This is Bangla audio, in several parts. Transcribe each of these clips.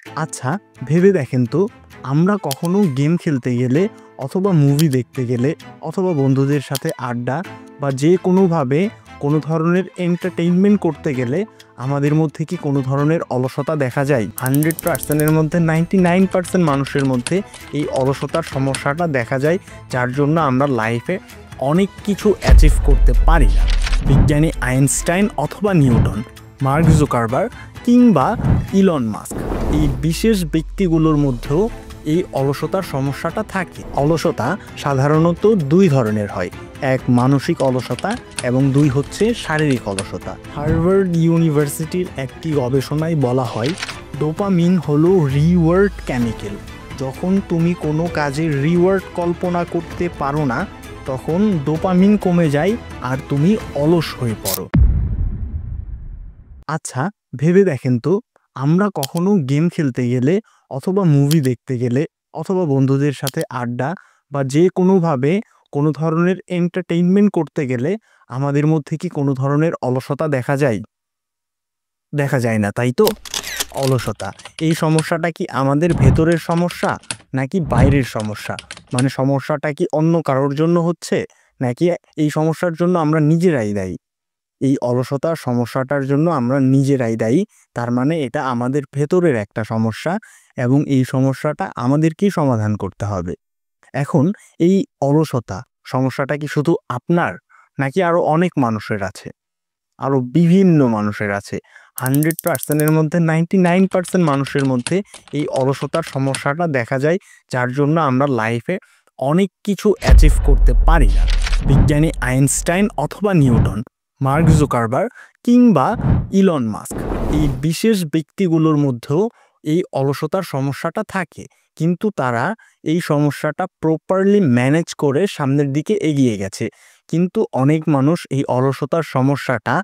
আচ্ছা, ভেবে দেখেন তো, আমরা কখনো গেম খেলতে গেলে অথবা মুভি দেখতে গেলে অথবা বন্ধুদের সাথে আড্ডা বা যে কোনোভাবে কোনো ধরনের এন্টারটেইনমেন্ট করতে গেলে আমাদের মধ্যে কি কোনো ধরনের অলসতা দেখা যায়? 100%-এর মধ্যে 99% মানুষের মধ্যে এই অলসতার সমস্যাটা দেখা যায়, যার জন্য আমরা লাইফে অনেক কিছু অ্যাচিভ করতে পারি না। বিজ্ঞানী আইনস্টাইন অথবা নিউটন, মার্ক জুকারবার্গ কিংবা ইলন মাস্ক, এই বিশেষ ব্যক্তিগুলোর মধ্যেও এই অলসতার সমস্যাটা থাকে। অলসতা সাধারণত দুই ধরনের হয়, এক মানসিক অলসতা এবং দুই হচ্ছে শারীরিক অলসতা। হার্ভার্ড ইউনিভার্সিটির একটি গবেষণায় বলা হয়, ডোপামিন হলো রিওয়ার্ড কেমিক্যাল। যখন তুমি কোনো কাজের রিওয়ার্ড কল্পনা করতে পারো না, তখন ডোপামিন কমে যায় আর তুমি অলস হয়ে পড়ো। আচ্ছা, ভেবে দেখেন তো, আমরা কখনো গেম খেলতে গেলে অথবা মুভি দেখতে গেলে অথবা বন্ধুদের সাথে আড্ডা বা যে কোনোভাবে কোনো ধরনের এন্টারটেইনমেন্ট করতে গেলে আমাদের মধ্যে কি কোনো ধরনের অলসতা দেখা যায়? দেখা যায় না, তাই তো? অলসতা, এই সমস্যাটা কি আমাদের ভেতরের সমস্যা নাকি বাইরের সমস্যা? মানে সমস্যাটা কি অন্য কারোর জন্য হচ্ছে নাকি এই সমস্যার জন্য আমরা নিজেরাই দায়ী? এই অলসতার সমস্যাটার জন্য আমরা নিজেরাই দায়ী। তার মানে এটা আমাদের ভেতরের একটা সমস্যা এবং এই সমস্যাটা আমাদেরকেই সমাধান করতে হবে। এখন এই অলসতা সমস্যাটা কি শুধু আপনার নাকি আরো অনেক মানুষের আছে? আরো বিভিন্ন মানুষের আছে। 100%-এর মধ্যে 99% মানুষের মধ্যে এই অলসতার সমস্যাটা দেখা যায়, যার জন্য আমরা লাইফে অনেক কিছু অ্যাচিভ করতে পারি না। বিজ্ঞানী আইনস্টাইন অথবা নিউটন, মার্ক জুকারবার্গ কিংবা ইলন মাস্ক, এই বিশেষ ব্যক্তিগুলোর মধ্যেও এই অলসতার সমস্যাটা থাকে, কিন্তু তারা এই সমস্যাটা প্রপারলি ম্যানেজ করে সামনের দিকে এগিয়ে গেছে। কিন্তু অনেক মানুষ এই অলসতার সমস্যাটা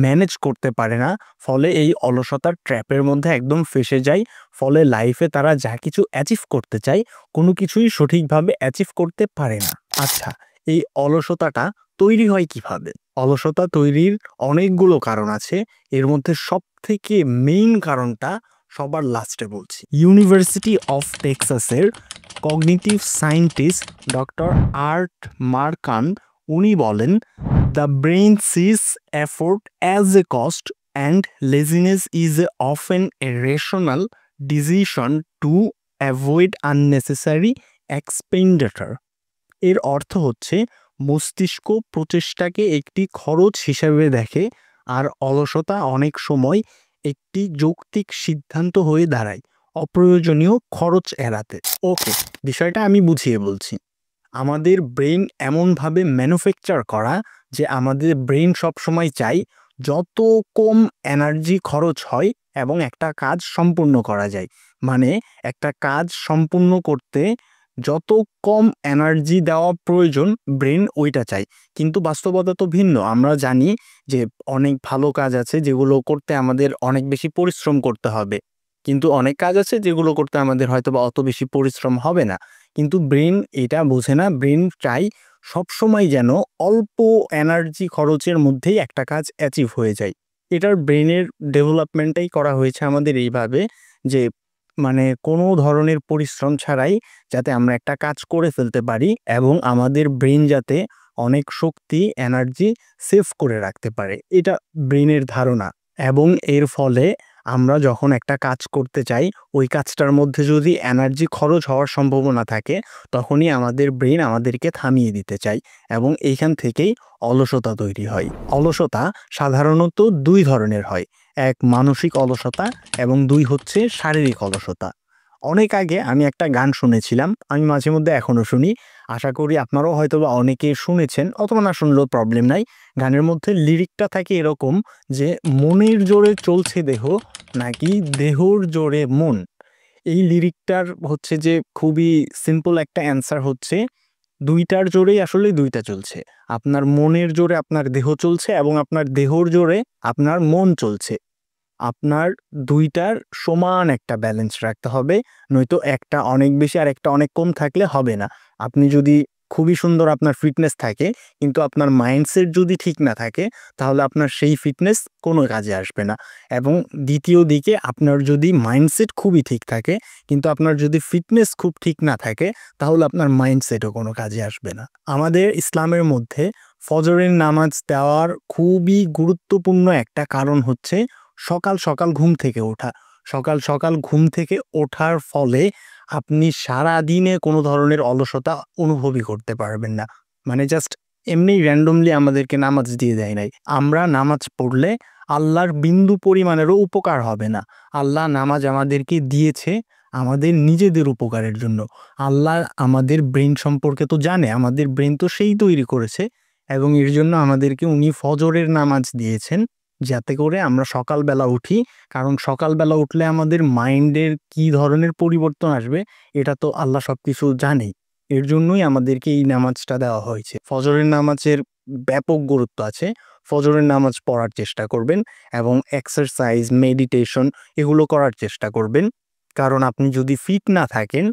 ম্যানেজ করতে পারে না, ফলে এই অলসতার ট্র্যাপের মধ্যে একদম ফেঁসে যায়। ফলে লাইফে তারা যা কিছু অ্যাচিভ করতে চায় কোনো কিছুই সঠিকভাবে অ্যাচিভ করতে পারে না। আচ্ছা, এই অলসতাটা তৈরি হয় কিভাবে? অলসতা তৈরির অনেকগুলো কারণ আছে, এর মধ্যে সবথেকে মেইন কারণটা সবার লাস্টে বলছি। ইউনিভার্সিটি অফ টেক্সাসের cognitive scientist doctor Art Markman, উনি বলেন, the brain sees effort as a cost and laziness is a often a rational decision to avoid unnecessary expenditure. এর অর্থ হচ্ছে, মস্তিষ্ক প্রচেষ্টাকে একটি খরচ হিসেবে দেখে আর অলসতা অনেক সময় একটি যৌক্তিক সিদ্ধান্ত হয়ে দাঁড়ায় অপ্রয়োজনীয় খরচ এড়াতে। ওকে, বিষয়টা আমি বুঝিয়ে বলছি। আমাদের ব্রেন এমনভাবে ম্যানুফ্যাকচার করা যে আমাদের ব্রেন সবসময় চাই যত কম এনার্জি খরচ হয় এবং একটা কাজ সম্পূর্ণ করা যায়। মানে একটা কাজ সম্পূর্ণ করতে যত কম এনার্জি দেওয়া প্রয়োজন ব্রেন ওইটা চাই। কিন্তু বাস্তবতা তো ভিন্ন। আমরা জানি যে অনেক ভালো কাজ আছে যেগুলো করতে আমাদের অনেক বেশি পরিশ্রম করতে হবে, কিন্তু অনেক কাজ আছে যেগুলো করতে আমাদের হয়তো বা অত বেশি পরিশ্রম হবে না। কিন্তু ব্রেন এটা বোঝে না। ব্রেন চাই সবসময় যেন অল্প এনার্জি খরচের মধ্যেই একটা কাজ অ্যাচিভ হয়ে যায়। এটার ব্রেনের ডেভেলপমেন্টটাই করা হয়েছে আমাদের এইভাবে যে মানে কোনো ধরনের পরিশ্রম ছাড়াই যাতে আমরা একটা কাজ করে ফেলতে পারি এবং আমাদের ব্রেন যাতে অনেক শক্তি এনার্জি সেভ করে রাখতে পারে, এটা ব্রেনের ধারণা। এবং এর ফলে আমরা যখন একটা কাজ করতে চাই ওই কাজটার মধ্যে যদি এনার্জি খরচ হওয়ার সম্ভাবনা থাকে, তখনই আমাদের ব্রেন আমাদেরকে থামিয়ে দিতে চায় এবং এইখান থেকেই অলসতা তৈরি হয়। অলসতা সাধারণত দুই ধরনের হয়, এক মানসিক অলসতা এবং দুই হচ্ছে শারীরিক অলসতা। অনেক আগে আমি একটা গান শুনেছিলাম, আমি মাঝে মধ্যে এখনো শুনি। আশা করি আপনারাও হয়তো বা অনেকে শুনেছেন অথবা না শুনলেও প্রবলেম নাই। গানের মধ্যে লিরিকটা থাকে এরকম যে, মনের জোরে চলছে দেহ নাকি দেহর জোরে মন। এই লিরিকটার হচ্ছে যে খুবই সিম্পল একটা অ্যান্সার হচ্ছে, দুইটার জোরেই আসলে দুইটা চলছে। আপনার মনের জোরে আপনার দেহ চলছে এবং আপনার দেহর জোরে আপনার মন চলছে। আপনার ২ টার সমান একটা ব্যালেন্স রাখতে হবে। নয়তো একটা অনেক বেশি আর একটা অনেক কম থাকলে হবে না। আপনি যদি খুবই সুন্দর আপনার ফিটনেস থাকে, কিন্তু আপনার মাইন্ডসেট যদি ঠিক না থাকে তাহলে আপনার সেই ফিটনেস কোনো কাজে আসবে না। এবং দ্বিতীয় দিকে আপনার যদি মাইন্ডসেট খুবই ঠিক থাকে কিন্তু আপনার যদি ফিটনেস খুব ঠিক না থাকে তাহলে আপনার মাইন্ডসেটও কোনো কাজে আসবে না। আমাদের ইসলামের মধ্যে ফজরের নামাজ দেওয়ার খুবই গুরুত্বপূর্ণ একটা কারণ হচ্ছে সকাল সকাল ঘুম থেকে ওঠা। সকাল সকাল ঘুম থেকে ওঠার ফলে আপনি সারাদিনে কোনো ধরনের অলসতা অনুভবই করতে পারবেন না। মানে জাস্ট এমনি র‍্যান্ডমলি আমাদেরকে নামাজ দিয়ে দেয় নাই। আমরা নামাজ পড়লে আল্লাহর বিন্দু পরিমাণেরও উপকার হবে না। আল্লাহ নামাজ আমাদেরকে দিয়েছে আমাদের নিজেদের উপকারের জন্য। আল্লাহ আমাদের ব্রেইন সম্পর্কে তো জানে, আমাদের ব্রেইন তো সেই তৈরি করেছে এবং এর জন্য আমাদেরকে উনি ফজরের নামাজ দিয়েছেন যাতে করে আমরা সকালবেলা উঠি। কারণ সকালবেলা উঠলে আমাদের মাইন্ডের কি ধরনের পরিবর্তন আসবে এটা তো আল্লাহ সবকিছু জানেই। এর জন্যই আমাদেরকে এই নামাজটা দেওয়া হয়েছে। ফজরের নামাজের ব্যাপক গুরুত্ব আছে। ফজরের নামাজ পড়ার চেষ্টা করবেন এবং এক্সারসাইজ, মেডিটেশন এগুলো করার চেষ্টা করবেন। কারণ আপনি যদি ফিট না থাকেন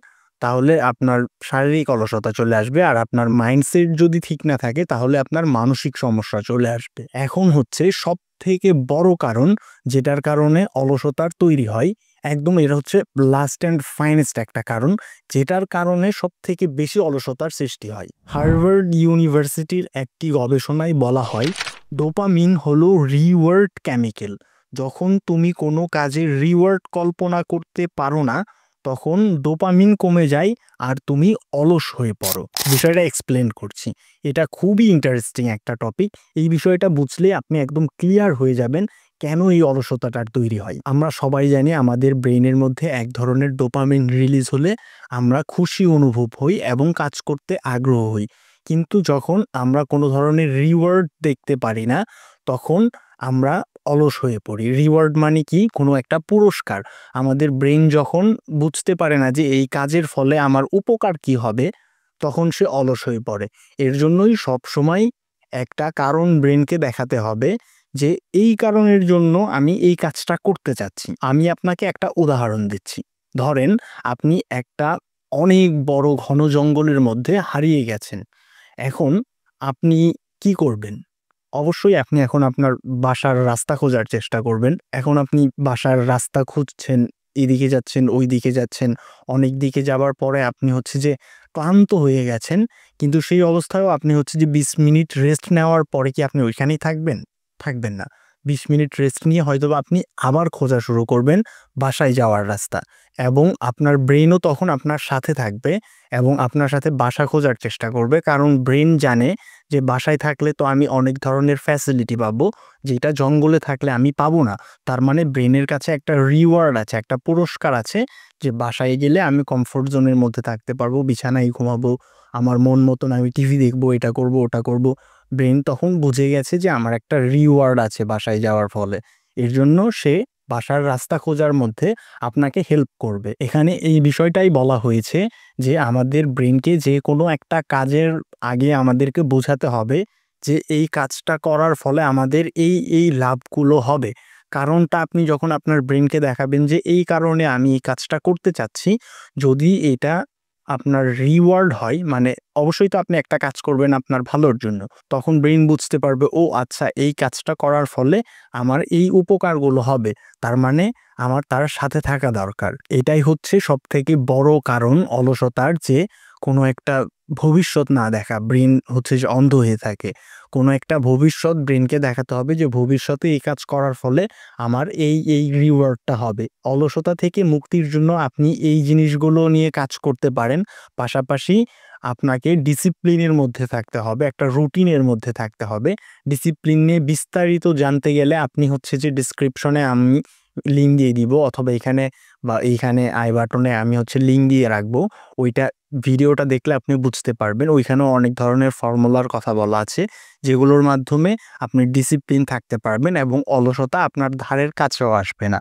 তাহলে আপনার শারীরিক অলসতা চলে আসবে, আর আপনার মাইন্ডসেট যদি ঠিক না থাকে তাহলে আপনার মানসিক সমস্যা চলে আসবে। এখন হচ্ছে সবথেকে বড় কারণ যেটার কারণে অলসতার তৈরি হয়, একদম এটা হচ্ছে লাস্ট অ্যান্ড ফাইনেস্ট একটা কারণ যেটার কারণে সবথেকে বেশি অলসতার সৃষ্টি হয়। হার্ভার্ড ইউনিভার্সিটির একটি গবেষণায় বলা হয় ডোপামিন হলো রিওয়ার্ড কেমিক্যাল। যখন তুমি কোনো কাজের রিওয়ার্ড কল্পনা করতে পারো না তখন ডোপামিন কমে যায় আর তুমি অলস হয়ে পড়ো। বিষয়টা এক্সপ্লেন করছি, এটা খুবই ইন্টারেস্টিং একটা টপিক। এই বিষয়টা বুঝলে আপনি একদম ক্লিয়ার হয়ে যাবেন কেন এই অলসতাটার তৈরি হয়। আমরা সবাই জানি আমাদের ব্রেইনের মধ্যে এক ধরনের ডোপামিন রিলিজ হলে আমরা খুশি অনুভব হই এবং কাজ করতে আগ্রহ হই। কিন্তু যখন আমরা কোনো ধরনের রিওয়ার্ড দেখতে পারি না তখন আমরা অলস হয়ে পড়ি। রিওয়ার্ড মানে কি? কোনো একটা পুরস্কার। আমাদের ব্রেইন যখন বুঝতে পারে না যে এই কাজের ফলে আমার উপকার কি হবে তখন সে অলস হয়ে পড়ে। এর জন্যই সবসময় একটা কারণ ব্রেইনকে দেখাতে হবে যে এই কারণের জন্য আমি এই কাজটা করতে চাচ্ছি। আমি আপনাকে একটা উদাহরণ দিচ্ছি। ধরেন আপনি একটা অনেক বড় ঘন জঙ্গলের মধ্যে হারিয়ে গেছেন। এখন আপনি কি করবেন? অবশ্যই আপনি এখন আপনার বাসার রাস্তা খোঁজার চেষ্টা করবেন। এখন আপনি বাসার রাস্তা খুঁজছেন, এদিকে যাচ্ছেন, ওইদিকে যাচ্ছেন। অনেক দিকে যাবার পরে আপনি হচ্ছে যে ক্লান্ত হয়ে গেছেন। কিন্তু সেই অবস্থায়ও আপনি হচ্ছে যে ২০ মিনিট রেস্ট নেওয়ার পরে কি আপনি ওইখানেই থাকবেন? থাকবেন না। ২০ মিনিট রেস্ট নিয়ে হয়তোবা আপনি আবার খোঁজা শুরু করবেন বাসায় যাওয়ার রাস্তা, এবং আপনার ব্রেইনও তখন আপনার সাথে থাকবে এবং আপনার সাথে বাসা খোঁজার চেষ্টা করবে। কারণ ব্রেইন জানে যে বাসায় থাকলে তো আমি অনেক ধরনের ফ্যাসিলিটি পাবো যেটা জঙ্গলে থাকলে আমি পাবো না। তার মানে ব্রেইনের কাছে একটা রিওয়ার্ড আছে, একটা পুরস্কার আছে যে বাসায় গেলে আমি কমফোর্ট জোনের মধ্যে থাকতে পারবো, বিছানায় ঘুমাবো, আমার মন মতন আমি টিভি দেখবো, এটা করব ওটা করব। ব্রেইন তখন বুঝে গেছে যে আমার একটা রিওয়ার্ড আছে বাসায় যাওয়ার ফলে। এর জন্য সে বাসার রাস্তা খোঁজার মধ্যে আপনাকে হেল্প করবে। এখানে এই বিষয়টাই বলা হয়েছে যে আমাদের ব্রেইনকে যে কোনো একটা কাজের আগে আমাদেরকে বোঝাতে হবে যে এই কাজটা করার ফলে আমাদের এই লাভগুলো হবে। কারণটা আপনি যখন আপনার ব্রেইনকে দেখাবেন যে এই কারণে আমি এই কাজটা করতে চাচ্ছি, যদি এটা আপনার রিওয়ার্ড হয়, মানে অবশ্যই তো আপনি একটা কাজ করবেন আপনার ভালোর জন্য। তখন ব্রেইন বুঝতে পারবে ও আচ্ছা এই কাজটা করার ফলে আমার এই উপকারগুলো হবে। তার মানে আমার তার সাথে থাকা দরকার। এটাই হচ্ছে সবথেকে বড় কারণ অলসতার, যে কোনো একটা ভবিষ্যৎ না দেখা। ব্রেইন হচ্ছে যে অন্ধ হয়ে থাকে। কোনো একটা ভবিষ্যৎ ব্রেইনকে দেখাতে হবে যে ভবিষ্যতে এই কাজ করার ফলে আমার এই রিওয়ার্ডটা হবে। অলসতা থেকে মুক্তির জন্য আপনি এই জিনিসগুলো নিয়ে কাজ করতে পারেন। পাশাপাশি আপনাকে ডিসিপ্লিনের মধ্যে থাকতে হবে, একটা রুটিনের মধ্যে থাকতে হবে। ডিসিপ্লিন নিয়ে বিস্তারিত জানতে গেলে আপনি হচ্ছে যে ডেসক্রিপশনে আমি লিঙ্ক দিয়ে দিব, অথবা এখানে বা এইখানে আই বাটনে আমি হচ্ছে লিঙ্ক দিয়ে রাখবো। ওইটা ভিডিওটা দেখলে আপনি বুঝতে পারবেন। ওইখানেও অনেক ধরনের ফর্মুলার কথা বলা আছে যেগুলোর মাধ্যমে আপনি ডিসিপ্লিন থাকতে পারবেন এবং অলসতা আপনার ধারের কাছেও আসবে না।